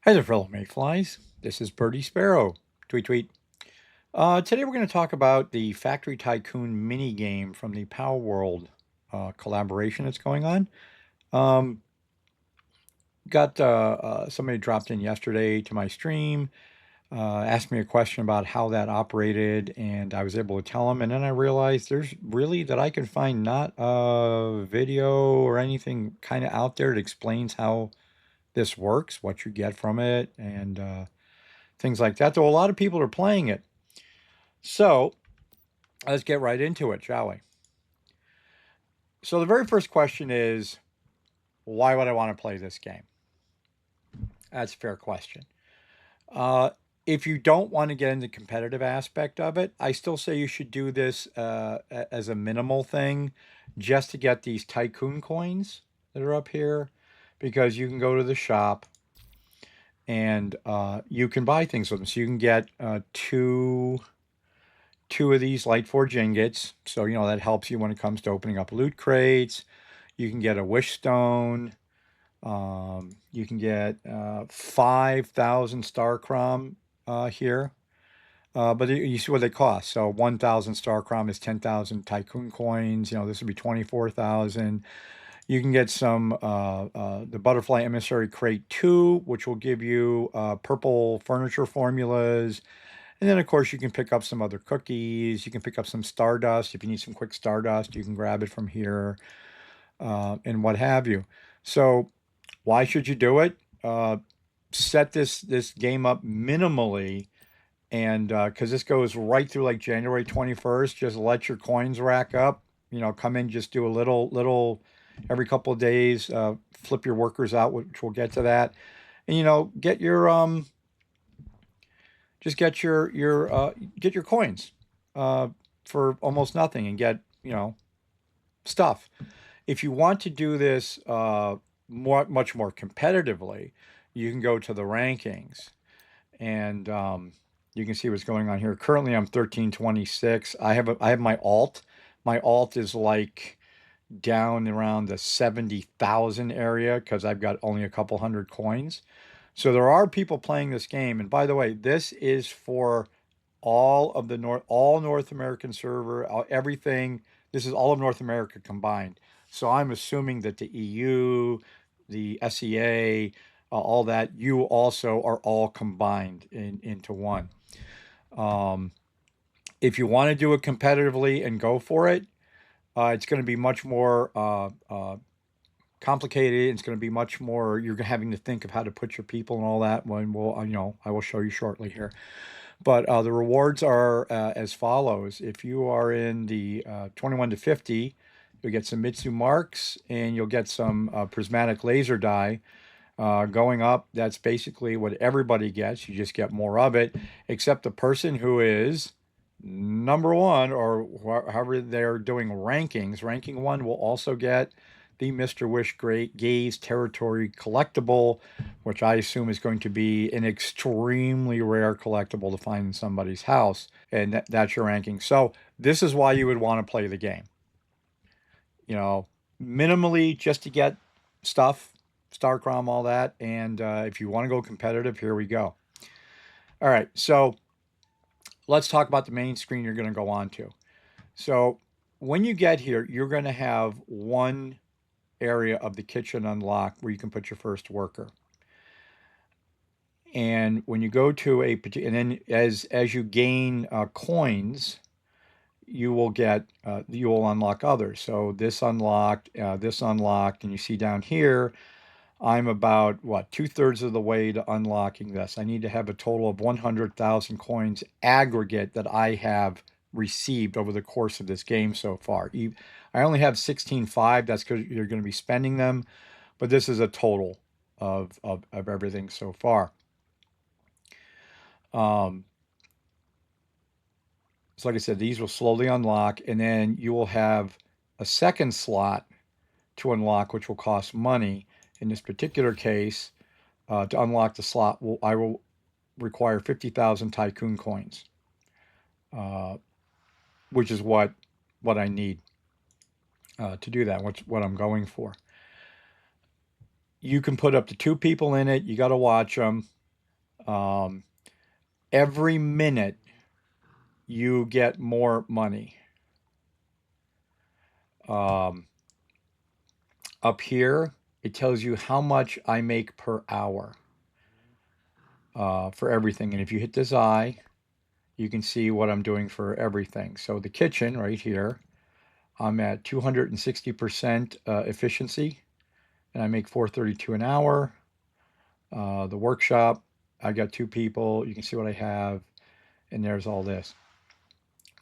Hi there, fellow mayflies. This is Birdie Sparrow. Tweet, tweet. Today we're going to talk about the Factory Tycoon mini game from the Palworld collaboration that's going on. Um, got somebody dropped in yesterday to my stream, asked me a question about how that operated, and I was able to tell him. And then I realized there's really that I can find not a video or anything kind of out there that explains how this works, what you get from it, and things like that, though a lot of people are playing it. So let's get right into it, shall we? So the very first question is, why would I want to play this game? That's a fair question. Uh, if you don't want to get into the competitive aspect of it, I still say you should do this as a minimal thing just to get these Tycoon coins that are up here, because you can go to the shop and you can buy things with them. So you can get two of these light forge ingots. So, that helps you when it comes to opening up loot crates. You can get a wish stone. You can get 5,000 star crom here. But you see what they cost. So 1,000 star crom is 10,000 tycoon coins. This would be 24,000. You can get some the Butterfly Emissary Crate 2, which will give you purple furniture formulas. And then, of course, you can pick up some other cookies. You can pick up some Stardust. If you need some quick Stardust, you can grab it from here, and what have you. So why should you do it? Set this game up minimally, and because this goes right through like January 21st, just let your coins rack up. Come in, just do a little every couple of days, flip your workers out, which we'll get to that. And, get your just get your coins for almost nothing and get stuff. If you want to do this much more competitively, you can go to the rankings, and you can see what's going on here. Currently, I'm 1326. I have my alt. My alt is like down around the 70,000 area because I've got only a couple hundred coins. So there are people playing this game. And by the way, this is for all North American server, everything. This is all of North America combined. So I'm assuming that the EU, the SEA, all that, you also are all combined into one. Um, if you want to do it competitively and go for it, it's going to be much more complicated. It's going to be much more. You're having to think of how to put your people and all that. When I will show you shortly here. But the rewards are as follows. If you are in the 21 to 50, you'll get some Mitsu marks and you'll get some prismatic laser die. Going up, that's basically what everybody gets. You just get more of it, except the person who is number one, or however they're doing rankings. Ranking one will also get the Mr. Wish Great Gaze Territory collectible, which I assume is going to be an extremely rare collectible to find in somebody's house. And that's your ranking. So this is why you would want to play the game. Minimally just to get stuff, Starcrom, all that. And if you want to go competitive, here we go. All right, so let's talk about the main screen you're going to go on to. So when you get here, you're going to have one area of the kitchen unlocked where you can put your first worker. And when you go to and then as you gain coins, you will unlock others. So this unlocked, and you see down here, I'm about what 2/3 of the way to unlocking this. I need to have a total of 100,000 coins aggregate that I have received over the course of this game so far. I only have 16.5. That's because you're going to be spending them, but this is a total of everything so far. So like I said, these will slowly unlock, and then you will have a second slot to unlock, which will cost money. In this particular case, to unlock the slot, I will require 50,000 Tycoon coins, which is what I need to do that. What I'm going for. You can put up to 2 people in it. You got to watch them. Um, every minute you get more money. Um, up here, it tells you how much I make per hour for everything. And if you hit this eye, you can see what I'm doing for everything. So the kitchen right here, I'm at 260% efficiency, and I make 432 an hour. The workshop, I got 2 people. You can see what I have, and there's all this.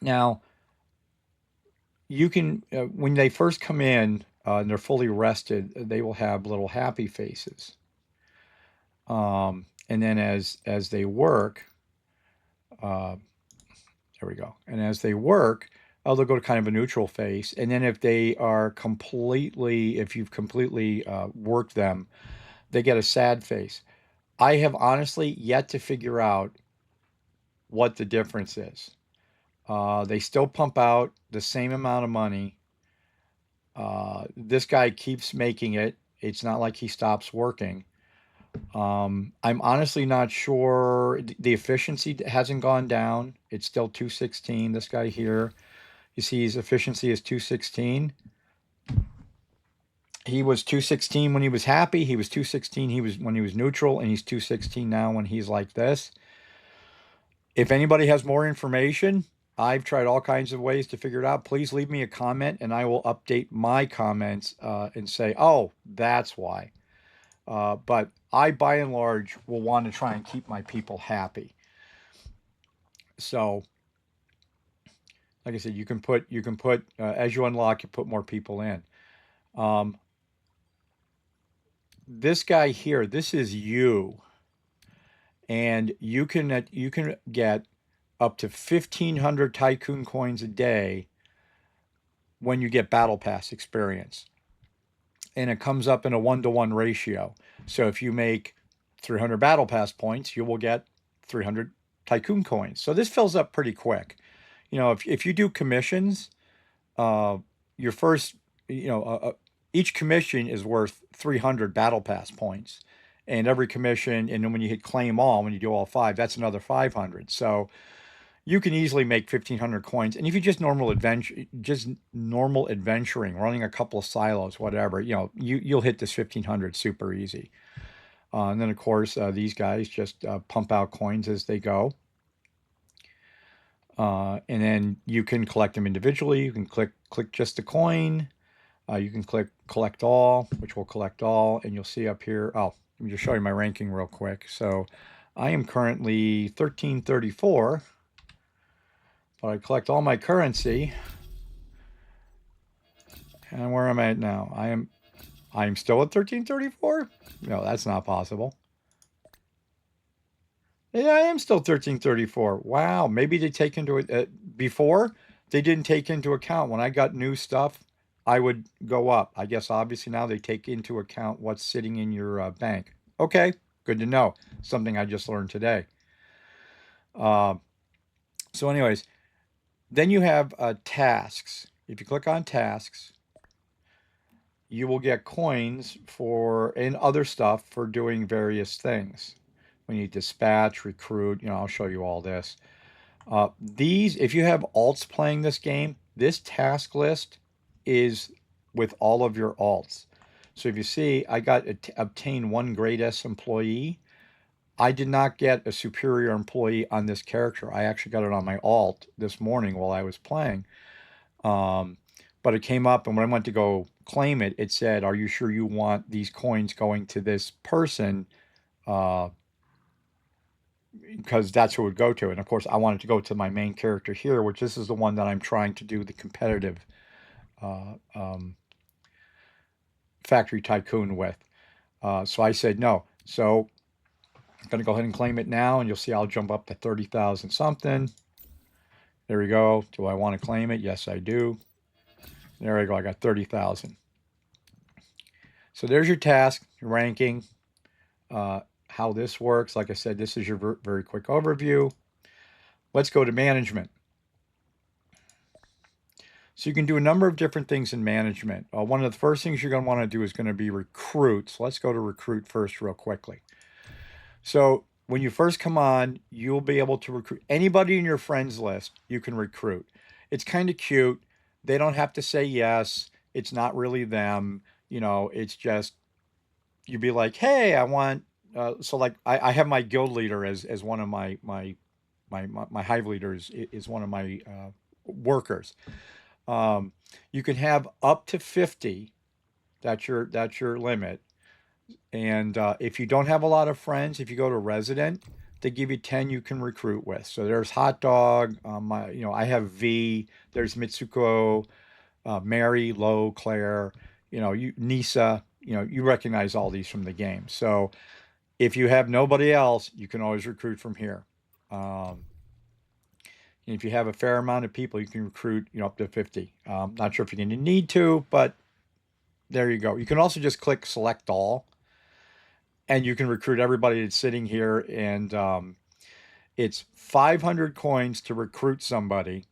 Now, you can, when they first come in and they're fully rested, they will have little happy faces. And then as they work, uh, there we go. And as they work, they'll go to kind of a neutral face. And then if they are completely, if you've completely worked them, they get a sad face. I have honestly yet to figure out what the difference is. They still pump out the same amount of money. This guy keeps making it. It's not like he stops working. I'm honestly not sure. The efficiency hasn't gone down. It's still 216. This guy here, you see his efficiency is 216. He was 216 when he was happy. He was 216 he was when he was neutral, and he's 216 now when he's like this. If anybody has more information, I've tried all kinds of ways to figure it out. Please leave me a comment and I will update my comments and say, oh, that's why. But I, by and large, will want to try and keep my people happy. So, like I said, you can put as you unlock, you put more people in. This guy here, this is you, and you can get up to 1,500 Tycoon coins a day when you get Battle Pass experience. And it comes up in a 1-to-1 ratio. So if you make 300 Battle Pass points, you will get 300 Tycoon coins. So this fills up pretty quick. You know, if you do commissions, your first, each commission is worth 300 Battle Pass points. And every commission, and then when you hit claim all, when you do all 5, that's another 500. So you can easily make 1,500 coins. And if you just normal adventuring, running a couple of silos, whatever, you'll hit this 1,500 super easy. And then of course, these guys just pump out coins as they go. And then you can collect them individually. You can click just the coin. You can click collect all, which will collect all. And you'll see up here, oh, let me just show you my ranking real quick. So I am currently 1334. But I collect all my currency. And where am I at now? I am still at 1334? No, that's not possible. Yeah, I am still 1334. Wow, maybe they take into it before they didn't take into account when I got new stuff, I would go up. I guess obviously now they take into account what's sitting in your bank. Okay, good to know. Something I just learned today. So anyways, then you have tasks. If you click on tasks, you will get coins for and other stuff for doing various things. When you dispatch, recruit, I'll show you all this. These, if you have alts playing this game, this task list is with all of your alts. So if you see, I got obtain 1 grade S employee. I did not get a superior employee on this character. I actually got it on my alt this morning while I was playing. But it came up, and when I went to go claim it, it said, are you sure you want these coins going to this person? Because that's who it would go to. And of course, I wanted to go to my main character here, which this is the one that I'm trying to do the competitive Factory Tycoon with. So I said no. So I'm going to go ahead and claim it now, and you'll see I'll jump up to 30,000 something. There we go. Do I want to claim it? Yes, I do. There we go. I got 30,000. So there's your task, your ranking, how this works. Like I said, this is your very quick overview. Let's go to management. So you can do a number of different things in management. One of the first things you're going to want to do is going to be recruit. So let's go to recruit first real quickly. So when you first come on, you'll be able to recruit anybody in your friends list. You can recruit. It's kind of cute. They don't have to say yes. It's not really them. It's just you'd be like, hey, I want. So like I have my guild leader as one of my hive leaders is one of my workers. Um, you can have up to 50. That's your limit. And if you don't have a lot of friends, if you go to resident, they give you 10 you can recruit with. So there's Hot Dog. I have V. There's Mitsuko, Mary, Lo, Claire. Nisa. You recognize all these from the game. So if you have nobody else, you can always recruit from here. Um, if you have a fair amount of people, you can recruit, up to 50. Not sure if you're going to need to, but there you go. You can also just click select all, and you can recruit everybody that's sitting here. And it's 500 coins to recruit somebody,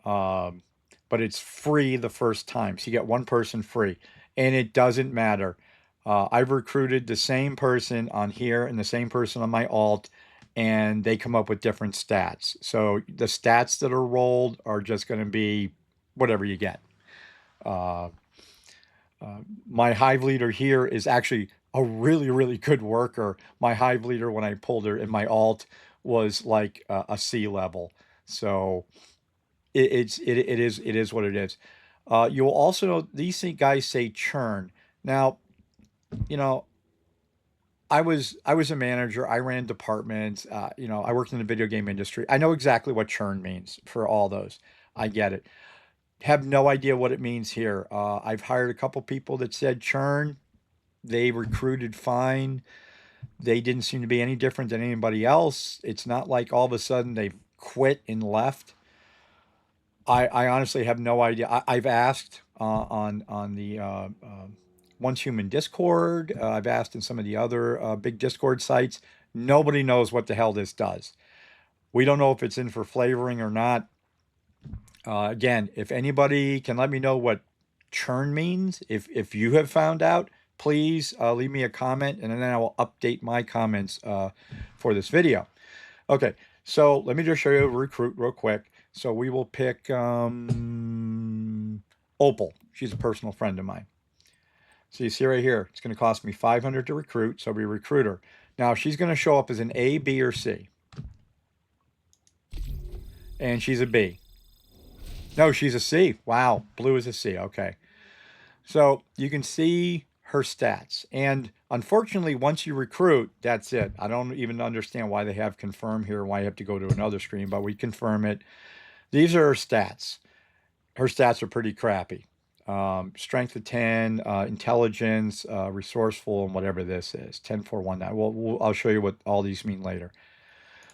um, but it's free the first time. So you get one person free, and it doesn't matter. I've recruited the same person on here and the same person on my alt, and they come up with different stats. So the stats that are rolled are just going to be whatever you get. Uh, my hive leader here is actually a really, really good worker. My hive leader, when I pulled her in my alt, was like a C level. So it is what it is. You'll also know these guys say churn. Now, you know, I was a manager. I ran departments. I worked in the video game industry. I know exactly what churn means for all those. I get it. Have no idea what it means here. I've hired a couple people that said churn. They recruited fine. They didn't seem to be any different than anybody else. It's not like all of a sudden they've quit and left. I honestly have no idea. I've asked on the Once Human Discord. I've asked in some of the other big Discord sites. Nobody knows what the hell this does. We don't know if it's in for flavoring or not. Again, if anybody can let me know what churn means, if you have found out, please leave me a comment, and then I will update my comments for this video. Okay, so let me just show you recruit real quick. So we will pick Opal. She's a personal friend of mine. So you see right here, it's going to cost me 500 to recruit, so we recruit her. Now she's going to show up as an A, B, or C. And she's a B. No, she's a C. Wow, blue is a C. Okay. So you can see her stats. And unfortunately, once you recruit, that's it. I don't even understand why they have confirm here, why you have to go to another screen, but we confirm it. These are her stats. Her stats are pretty crappy. Strength of 10, intelligence, resourceful, and whatever this is, 10-4-1-9. I'll show you what all these mean later.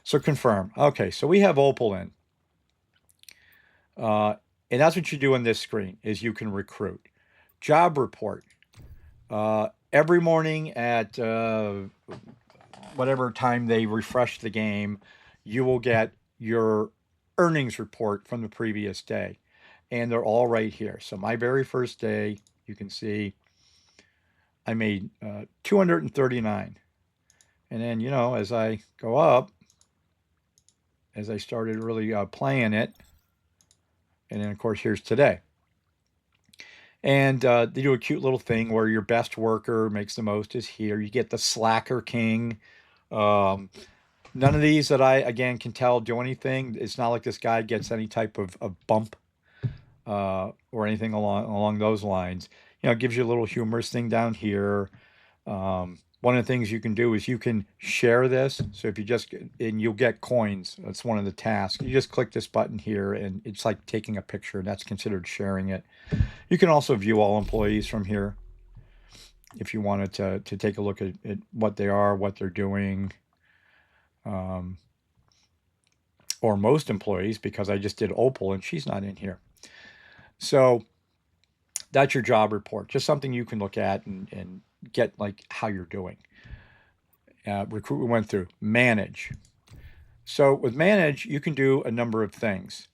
So confirm. Okay, so we have Opal in. And that's what you do on this screen, is you can recruit. Job report. Every morning at whatever time they refresh the game, you will get your earnings report from the previous day. And they're all right here. So my very first day, you can see I made 239. And then, as I go up, as I started really playing it, and then, of course, here's today. And they do a cute little thing where your best worker makes the most is here. You get the Slacker King. None of these that I, again, can do anything. It's not like this guy gets any type of bump or anything along those lines. It gives you a little humorous thing down here. One of the things you can do is you can share this. So if you and you'll get coins. That's one of the tasks. You just click this button here, and it's like taking a picture, and that's considered sharing it. You can also view all employees from here if you wanted to take a look at what they are, what they're doing. Or most employees, because I just did Opal and she's not in here. So that's your job report. Just something you can look at and get like how you're doing. Recruit we went through. Manage. So with manage, you can do a number of things.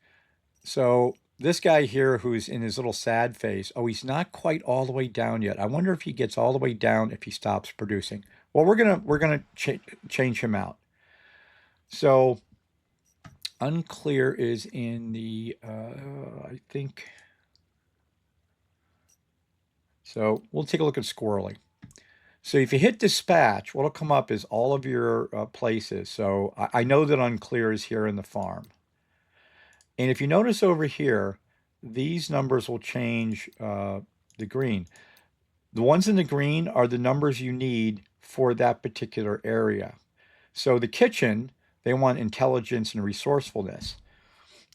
So this guy here who's in his little sad face, he's not quite all the way down yet. I wonder if he gets all the way down if he stops producing. Well, we're gonna change him out. So unclear is in the I think. So we'll take a look at squirrely. So if you hit dispatch, what'll come up is all of your places. So I know that unclear is here in the farm. And if you notice over here, these numbers will change the green. The ones in the green are the numbers you need for that particular area. So the kitchen, they want intelligence and resourcefulness.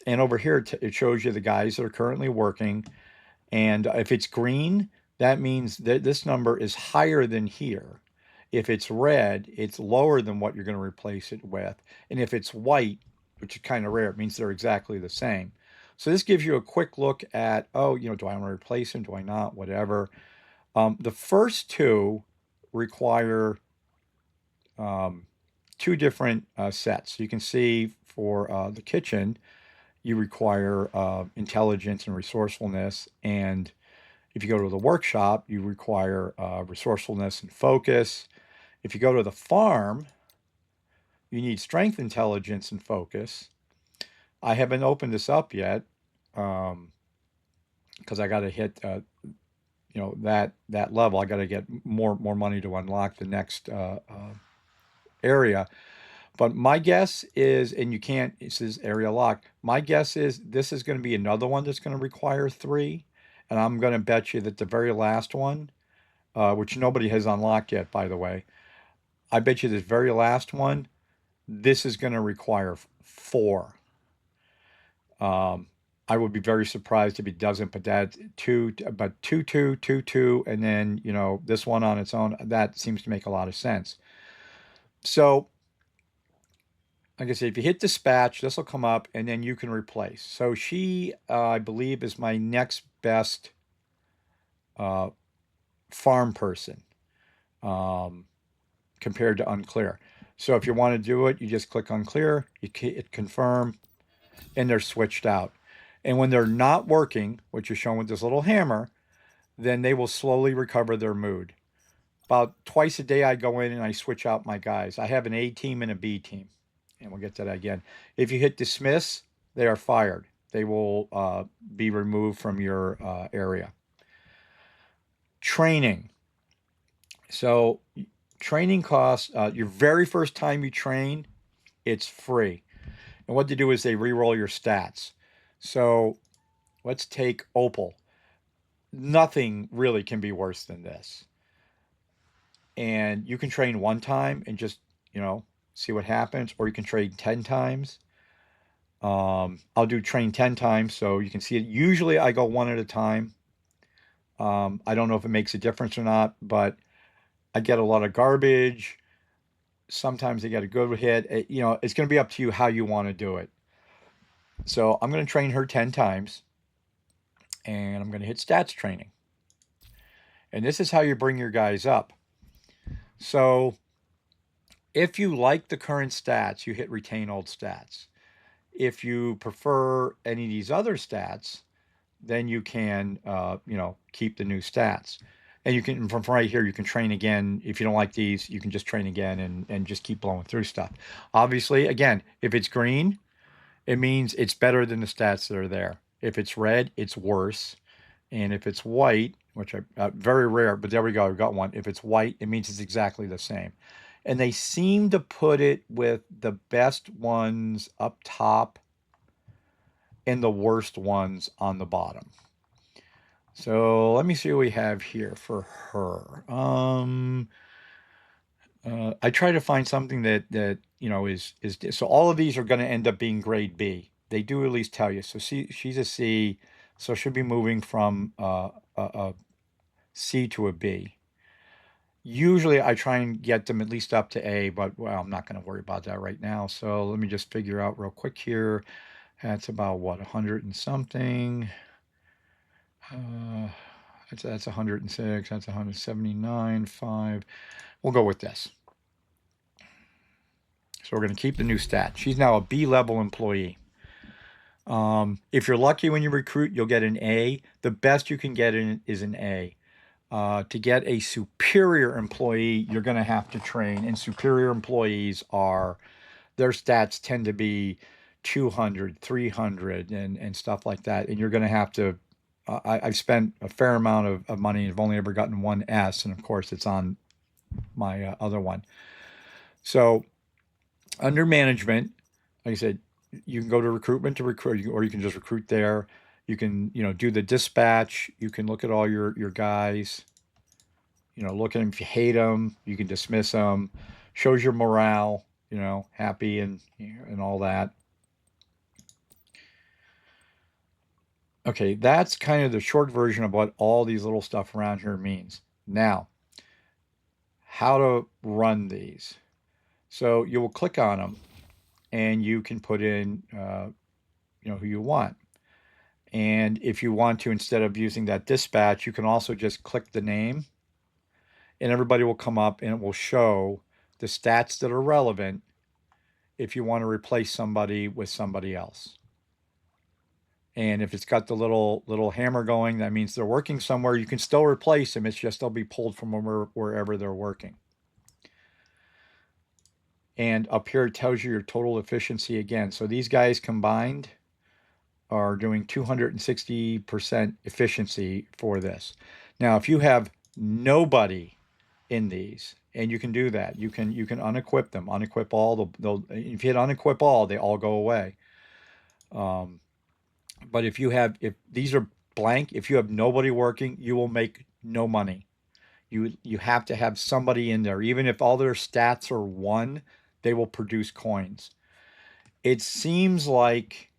And over here, it shows you the guys that are currently working. And if it's green, that means that this number is higher than here. If it's red, it's lower than what you're going to replace it with. And if it's white, which is kind of rare, it means they're exactly the same. So this gives you a quick look at, oh, do I want to replace them? Do I not? Whatever. The first two require two different sets. You can see for the kitchen, you require intelligence and resourcefulness. And if you go to the workshop, you require resourcefulness and focus. If you go to the farm, you need strength, intelligence, and focus. I haven't opened this up yet because I got to hit that level. I got to get more money to unlock the next area. But my guess is, and you can't, it says area locked. My guess is this is going to be another one that's going to require 3. And I'm going to bet you that the very last one, which nobody has unlocked yet, by the way, I bet you this very last one, this is going to require 4. I would be very surprised if it doesn't, but that two, and then, this one on its own, that seems to make a lot of sense. So, like I said, if you hit dispatch, this will come up and then you can replace. So she, I believe, is my next best farm person compared to unclear. So if you want to do it, you just click unclear, you hit confirm, and they're switched out. And when they're not working, which is shown with this little hammer, then they will slowly recover their mood. About twice a day, I go in and I switch out my guys. I have an A team and a B team. And we'll get to that again. If you hit dismiss, they are fired. They will be removed from your area. Training. So training costs, your very first time you train, it's free. And what they do is they re-roll your stats. So let's take Opal. Nothing really can be worse than this. And you can train one time and just, see what happens, or you can train 10 times. I'll do train 10 times so you can see it. Usually I go one at a time. I don't know if it makes a difference or not, but I get a lot of garbage. Sometimes I get a good hit. It's going to be up to you how you want to do it. So I'm going to train her 10 times, and I'm going to hit stats training. And this is how you bring your guys up. So if you like the current stats, you hit retain old stats. If you prefer any of these other stats, then you can, keep the new stats. And you can, from right here, you can train again. If you don't like these, you can just train again and just keep blowing through stuff. Obviously, again, if it's green, it means it's better than the stats that are there. If it's red, it's worse. And if it's white, which very rare, but there we go, I've got one. If it's white, it means it's exactly the same. And they seem to put it with the best ones up top and the worst ones on the bottom. So let me see what we have here for her. I try to find something that is so all of these are going to end up being grade B. They do at least tell you. So she's a C, so she'll be moving from a C to a B. Usually I try and get them at least up to A, but I'm not going to worry about that right now. So let me just figure out real quick here. That's about what, 100 and something. That's 106. That's 179. 5. We'll go with this. So we're going to keep the new stat. She's now a B-level employee. If you're lucky when you recruit, you'll get an A. The best you can get in is an A. To get a superior employee, you're going to have to train, and superior employees are, their stats tend to be 200, 300, and stuff like that. And you're going to have to, I've spent a fair amount of money. I've only ever gotten one S, and of course, it's on my other one. So, under management, like I said, you can go to recruitment to recruit, or you can just recruit there. You can, do the dispatch. You can look at all your guys. Look at them. If you hate them, you can dismiss them. Shows your morale. Happy and all that. Okay, that's kind of the short version of what all these little stuff around here means. Now, how to run these. So you will click on them, and you can put in, who you want. And if you want to, instead of using that dispatch, you can also just click the name, and everybody will come up, and it will show the stats that are relevant if you want to replace somebody with somebody else. And if it's got the little hammer going, that means they're working somewhere. You can still replace them. It's just they'll be pulled from wherever they're working. And up here it tells you your total efficiency again. So these guys combined are doing 260% efficiency for this. Now, if you have nobody in these, and you can do that, you can unequip them, unequip all. If you hit unequip all, they all go away. But if these are blank, if you have nobody working, you will make no money. You have to have somebody in there. Even if all their stats are 1, they will produce coins. It seems like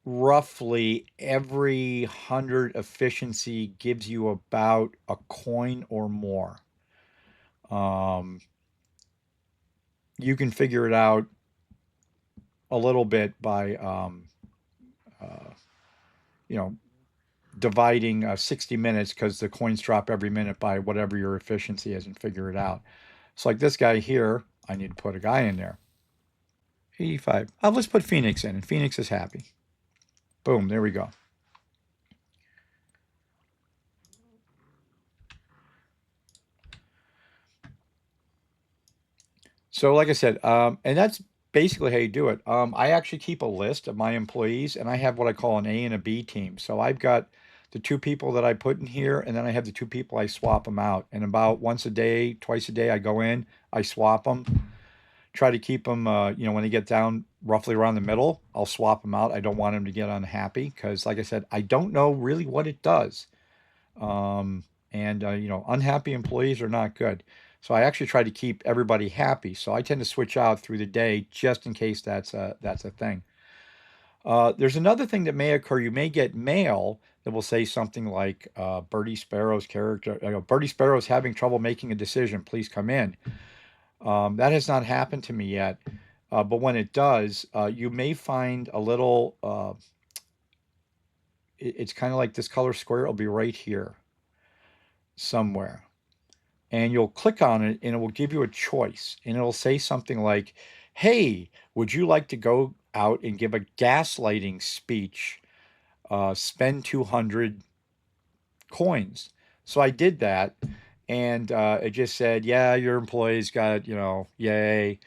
roughly every 100 efficiency gives you about a coin or more. You can figure it out a little bit by, dividing 60 minutes, because the coins drop every minute, by whatever your efficiency is, and figure it out. So like this guy here, I need to put a guy in there. 85. Let's put Phoenix in, and Phoenix is happy. Boom, there we go. So like I said, and that's basically how you do it. I actually keep a list of my employees, and I have what I call an A and a B team. So I've got the 2 people that I put in here, and then I have the 2 people I swap them out. And about once a day, twice a day, I go in, I swap them, try to keep them, when they get down roughly around the middle, I'll swap them out. I don't want them to get unhappy, because like I said, I don't know really what it does. And unhappy employees are not good. So I actually try to keep everybody happy. So I tend to switch out through the day, just in case that's a thing. There's another thing that may occur. You may get mail that will say something like, Bertie Sparrow's character, Bertie Sparrow's having trouble making a decision. Please come in. That has not happened to me yet. But when it does, you may find a little, it's kind of like this color square. It'll be right here somewhere. And you'll click on it, and it will give you a choice. And it'll say something like, hey, would you like to go out and give a gaslighting speech? Spend 200 coins. So I did that, and it just said, yeah, your employee's got, yay.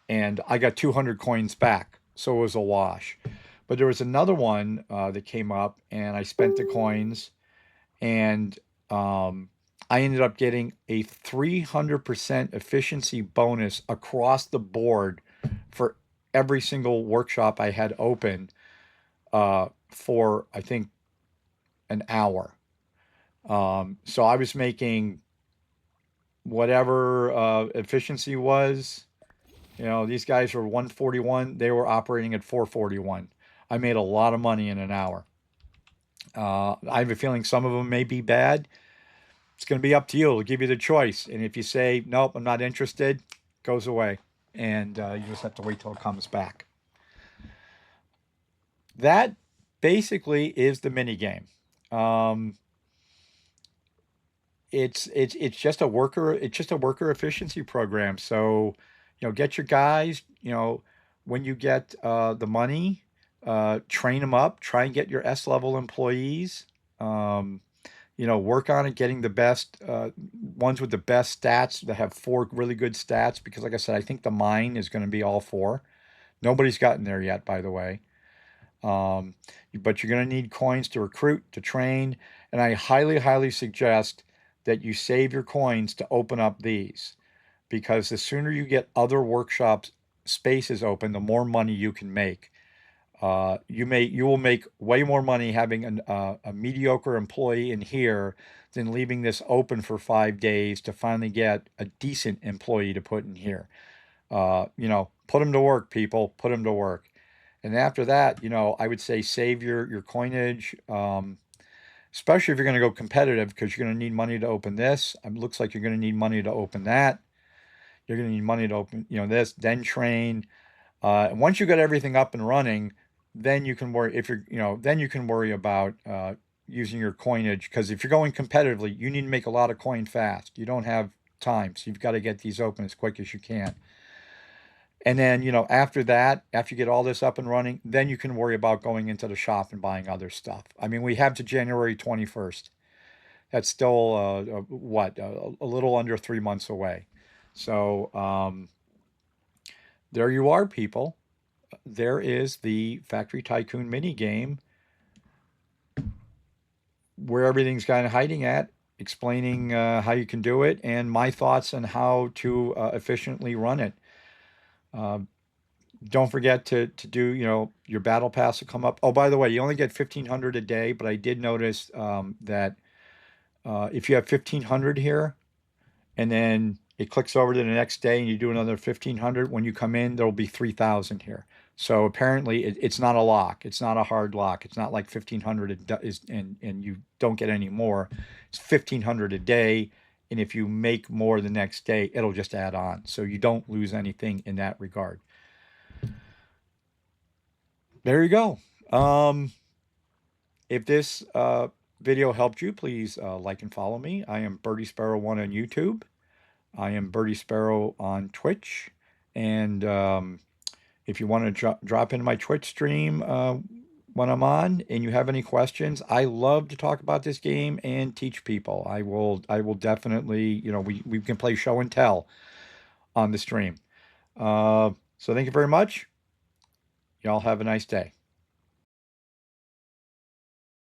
And I got 200 coins back. So it was a wash. But there was another one that came up, and I spent the coins, and I ended up getting a 300% efficiency bonus across the board for every single workshop I had open, for, I think, an hour. So I was making whatever efficiency was. These guys were 141. They were operating at 441. I made a lot of money in an hour. I have a feeling some of them may be bad. It's going to be up to you. It'll give you the choice. And if you say, nope, I'm not interested, it goes away. And you just have to wait till it comes back. That basically is the mini game. It's just a worker efficiency program. So, get your guys, when you get the money, train them up, try and get your S level employees. work on it, getting the best ones with the best stats that have 4 really good stats. Because, like I said, I think the mine is going to be all 4. Nobody's gotten there yet, by the way. Um, but you're going to need coins to recruit, to train, and I highly, highly suggest that you save your coins to open up these, because the sooner you get other workshops spaces open, the more money you can make. You will make way more money having a mediocre employee in here than leaving this open for 5 days to finally get a decent employee to put in here. Put them to work, people. Put them to work. And after that, I would say save your coinage, especially if you're going to go competitive, because you're going to need money to open this. It looks like you're going to need money to open that. You're going to need money to open, this, then train. And once you got everything up and running, then you can worry then you can worry about using your coinage. Because if you're going competitively, you need to make a lot of coin fast. You don't have time, so you've got to get these open as quick as you can. And then, after that, after you get all this up and running, then you can worry about going into the shop and buying other stuff. I mean, we have to January 21st. That's still, a little under 3 months away. So, there you are, people. There is the Factory Tycoon mini game where everything's kind of hiding at, explaining how you can do it and my thoughts on how to efficiently run it. Uh, don't forget to do, your battle pass will come up. Oh, by the way, you only get 1,500 a day, but I did notice that if you have 1,500 here and then it clicks over to the next day and you do another 1,500, when you come in, there'll be 3,000 here. So apparently it's not a lock. It's not a hard lock. It's not like 1,500 is, and you don't get any more. It's 1,500 a day. And if you make more the next day, it'll just add on. So you don't lose anything in that regard. There you go. If this video helped you, please like and follow me. I am Birdie Sparrow 1 on YouTube. I am Birdie Sparrow on Twitch. And if you want to drop into my Twitch stream when I'm on and you have any questions, I love to talk about this game and teach people. I will definitely, we can play show and tell on the stream. So thank you very much. Y'all have a nice day.